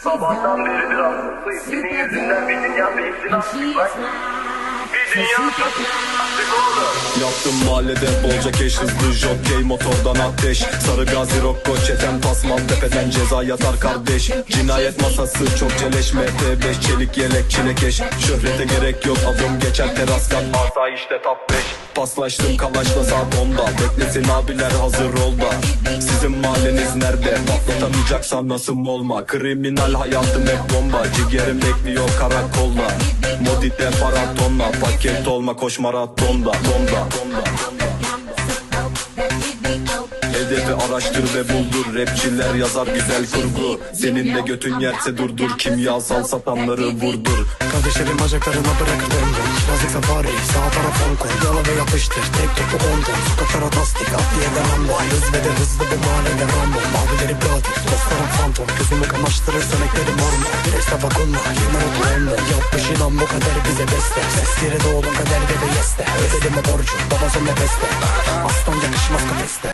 Sabahtan beri biraz hızlıyız. Senin yüzünden bir dünya benzin attık bak. Bir dünya attık oğlum. Yaptım mahallede bolca keş, hızlı jockey motordan ateş. Sarı gazi rokko çeten pasmal, tepeden ceza yatar kardeş. Cinayet masası çok celeş, MT5 çelik yelek çilekeş. Şöhrete gerek yok, adım geçer teras kat, asayişte top 5. Paslaştım kalaşla saat 10'da, beklesin abiler hazır ol da. Sizin mahalleniz nerede? Patlatamayacaksan nasıl olma. Kriminal hayatım hep bomba, ciğerim bekliyor karakolda. Modite para tonla, paket olma koş maratonda. Hedefi araştır ve buldur, rapçiler yazar güzel kurgu. Senin de götün yerse durdur, kimyasal satanları vurdur. Kardeşlerim bacaklarına bırakır döndüm. Birazcık safari, sağ taraf Hong Kong. Yala ve yapıştır, tek topu 10 ton. Sokaklara tasdik, adliye devamlı. Hız ve de hızlı bu mahallede Rambo. Mavileri brother, dostlarım fantom. Gözümü kamaştırırsan eklerim orma. Bir esna bak onunla, yemen oturanla. Yapmış inan bu kader bize beste. Sesleri doğdum kaderde de yeste. Ödedim o borcu, babasın nefeste. Aslan yakışmaz kafeste.